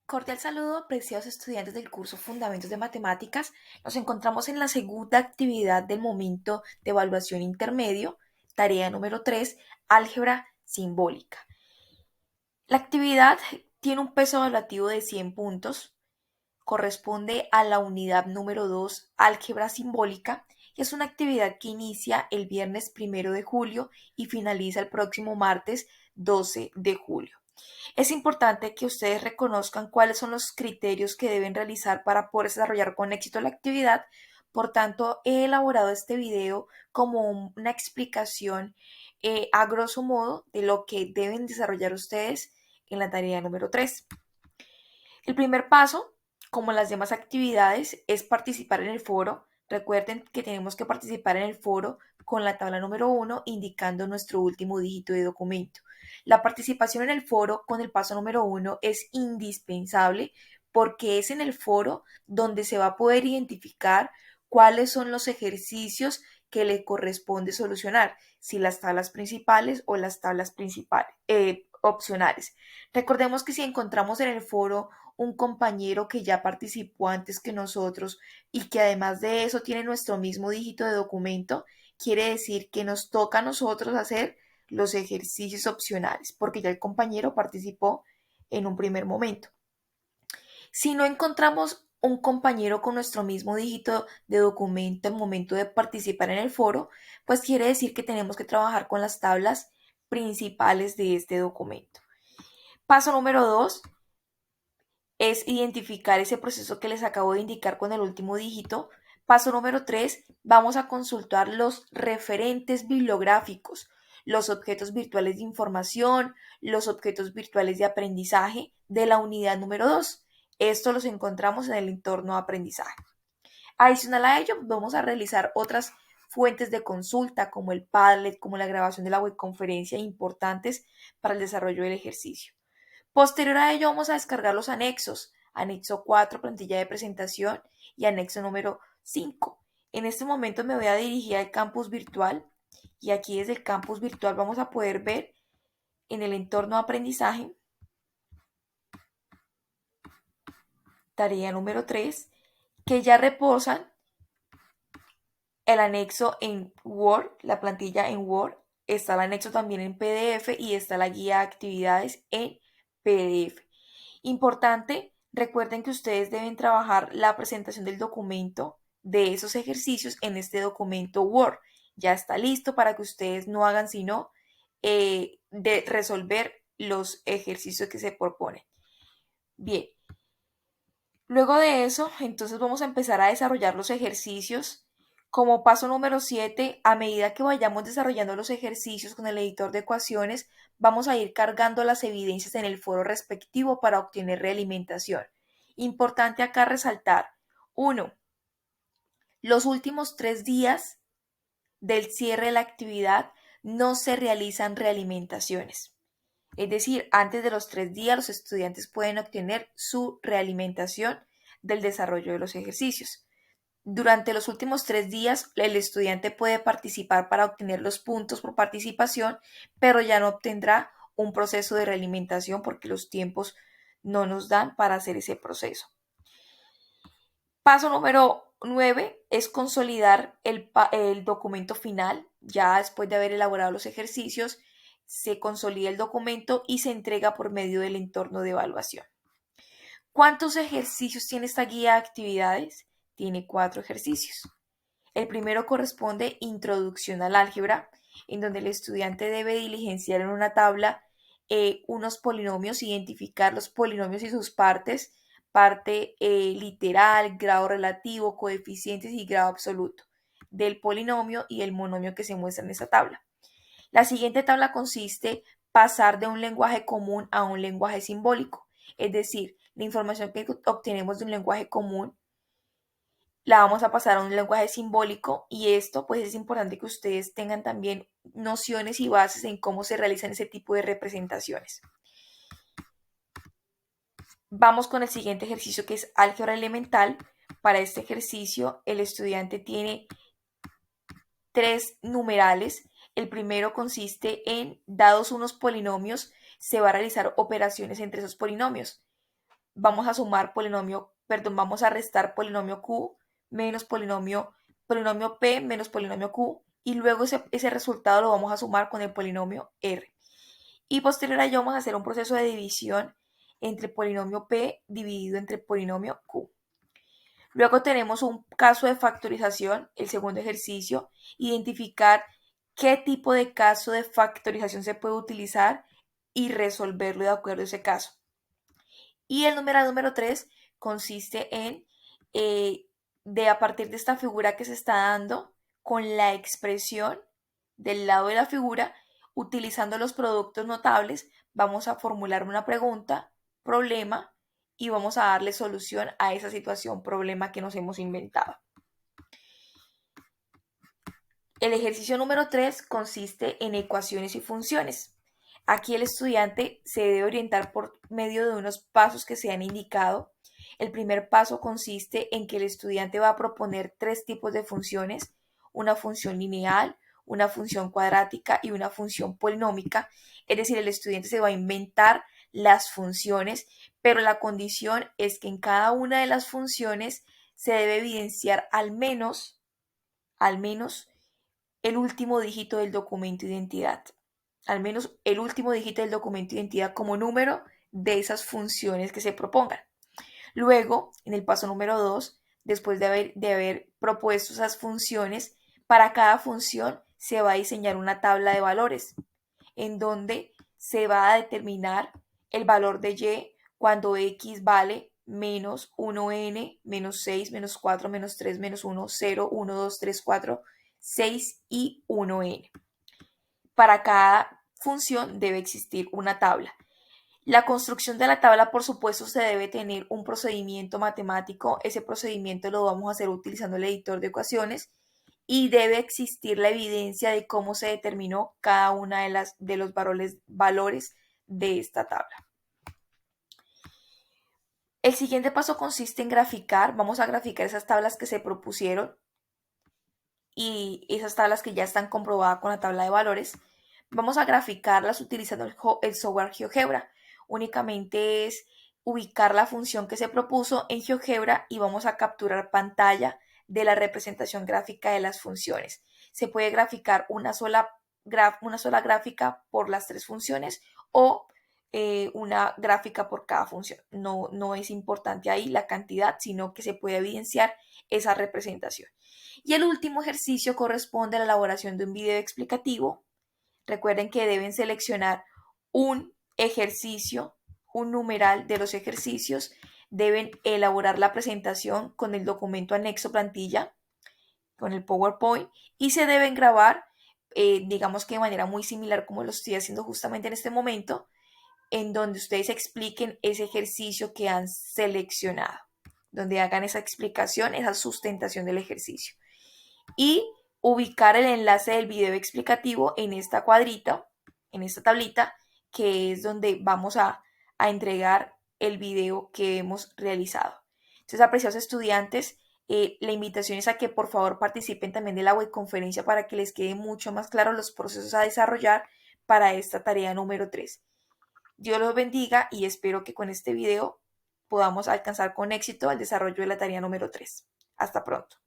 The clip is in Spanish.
Cordial saludo, apreciados estudiantes del curso Fundamentos de Matemáticas. Nos encontramos en la segunda actividad del momento de evaluación intermedio, tarea número 3, álgebra simbólica. La actividad tiene un peso evaluativo de 100 puntos, corresponde a la unidad número 2, álgebra simbólica, y es una actividad que inicia el viernes 1 de julio y finaliza el próximo martes 12 de julio. Es importante que ustedes reconozcan cuáles son los criterios que deben realizar para poder desarrollar con éxito la actividad. Por tanto, he elaborado este video como una explicación a grosso modo de lo que deben desarrollar ustedes en la tarea número 3. El primer paso, como las demás actividades, es participar en el foro. Recuerden que tenemos que participar en el foro con la tabla número 1 indicando nuestro último dígito de documento. La participación en el foro con el paso número 1 es indispensable porque es en el foro donde se va a poder identificar cuáles son los ejercicios que le corresponde solucionar, si las tablas principales o las tablas opcionales. Recordemos que si encontramos en el foro un compañero que ya participó antes que nosotros y que además de eso tiene nuestro mismo dígito de documento, quiere decir que nos toca a nosotros hacer los ejercicios opcionales, porque ya el compañero participó en un primer momento. Si no encontramos un compañero con nuestro mismo dígito de documento al momento de participar en el foro, pues quiere decir que tenemos que trabajar con las tablas principales de este documento. Paso número 2 es identificar ese proceso que les acabo de indicar con el último dígito. Paso número 3, vamos a consultar los referentes bibliográficos, los objetos virtuales de información, los objetos virtuales de aprendizaje de la unidad número 2. Esto los encontramos en el entorno de aprendizaje. Adicional a ello, vamos a realizar otras fuentes de consulta como el Padlet, como la grabación de la webconferencia importantes para el desarrollo del ejercicio. Posterior a ello vamos a descargar los anexos, anexo 4, plantilla de presentación y anexo número 5. En este momento me voy a dirigir al campus virtual y aquí desde el campus virtual vamos a poder ver en el entorno de aprendizaje, tarea número 3, que ya reposan el anexo en Word, la plantilla en Word, está el anexo también en PDF y está la guía de actividades en PDF. Importante, recuerden que ustedes deben trabajar la presentación del documento de esos ejercicios en este documento Word. Ya está listo para que ustedes no hagan sino de resolver los ejercicios que se proponen. Bien, luego de eso, entonces vamos a empezar a desarrollar los ejercicios. Como paso número 7, a medida que vayamos desarrollando los ejercicios con el editor de ecuaciones, vamos a ir cargando las evidencias en el foro respectivo para obtener realimentación. Importante acá resaltar, 1. Los últimos 3 días del cierre de la actividad no se realizan realimentaciones. Es decir, antes de los 3 días los estudiantes pueden obtener su realimentación del desarrollo de los ejercicios. Durante los últimos 3 días el estudiante puede participar para obtener los puntos por participación, pero ya no obtendrá un proceso de realimentación porque los tiempos no nos dan para hacer ese proceso. Paso número 9 es consolidar el documento final. Ya después de haber elaborado los ejercicios, se consolida el documento y se entrega por medio del entorno de evaluación. ¿Cuántos ejercicios tiene esta guía de actividades? Tiene 4 ejercicios. El primero corresponde Introducción al álgebra, en donde el estudiante debe diligenciar en una tabla unos polinomios, identificar los polinomios y sus partes, parte literal, grado relativo, coeficientes y grado absoluto del polinomio y el monomio que se muestra en esta tabla. La siguiente tabla consiste en pasar de un lenguaje común a un lenguaje simbólico, es decir, la información que obtenemos de un lenguaje común la vamos a pasar a un lenguaje simbólico y esto pues es importante que ustedes tengan también nociones y bases en cómo se realizan ese tipo de representaciones. Vamos con el siguiente ejercicio que es álgebra elemental. Para este ejercicio el estudiante tiene 3 numerales. El primero consiste en, dados unos polinomios, se va a realizar operaciones entre esos polinomios. vamos a sumar vamos a restar polinomio Q menos polinomio P menos polinomio Q, y luego ese resultado lo vamos a sumar con el polinomio R. Y posterior a ello vamos a hacer un proceso de división entre polinomio P dividido entre polinomio Q. Luego tenemos un caso de factorización, el segundo ejercicio, identificar qué tipo de caso de factorización se puede utilizar y resolverlo de acuerdo a ese caso. Y el numeral número 3 consiste en, a partir de esta figura que se está dando, con la expresión del lado de la figura, utilizando los productos notables, vamos a formular una pregunta, problema, y vamos a darle solución a esa situación, problema que nos hemos inventado. El ejercicio número 3 consiste en ecuaciones y funciones. Aquí el estudiante se debe orientar por medio de unos pasos que se han indicado. El primer paso consiste en que el estudiante va a proponer 3 tipos de funciones: una función lineal, una función cuadrática y una función polinómica. Es decir, el estudiante se va a inventar las funciones, pero la condición es que en cada una de las funciones se debe evidenciar al menos el último dígito del documento de identidad. Al menos el último dígito del documento de identidad como número de esas funciones que se propongan. Luego, en el paso número 2, después de haber propuesto esas funciones, para cada función se va a diseñar una tabla de valores en donde se va a determinar el valor de y cuando x vale menos 1n, menos 6, menos 4, menos 3, menos 1, 0, 1, 2, 3, 4, 6 y 1n. Para cada función debe existir una tabla. La construcción de la tabla, por supuesto, se debe tener un procedimiento matemático. Ese procedimiento lo vamos a hacer utilizando el editor de ecuaciones, y debe existir la evidencia de cómo se determinó cada una de los valores de esta tabla. El siguiente paso consiste en graficar. Vamos a graficar esas tablas que se propusieron y esas tablas que ya están comprobadas con la tabla de valores. Vamos a graficarlas utilizando el software GeoGebra. Únicamente es ubicar la función que se propuso en GeoGebra y vamos a capturar pantalla de la representación gráfica de las funciones. Se puede graficar una sola gráfica por las 3 funciones o una gráfica por cada función. No es importante ahí la cantidad, sino que se puede evidenciar esa representación. Y el último ejercicio corresponde a la elaboración de un video explicativo. Recuerden que deben seleccionar un ejercicio, un numeral de los ejercicios, deben elaborar la presentación con el documento anexo plantilla, con el PowerPoint, y se deben grabar, digamos que de manera muy similar como lo estoy haciendo justamente en este momento, en donde ustedes expliquen ese ejercicio que han seleccionado, donde hagan esa explicación, esa sustentación del ejercicio. Y ubicar el enlace del video explicativo en esta cuadrita, en esta tablita, que es donde vamos a entregar el video que hemos realizado. Entonces, apreciados estudiantes, la invitación es a que por favor participen también de la webconferencia para que les quede mucho más claro los procesos a desarrollar para esta tarea número 3. Dios los bendiga y espero que con este video podamos alcanzar con éxito el desarrollo de la tarea número 3. Hasta pronto.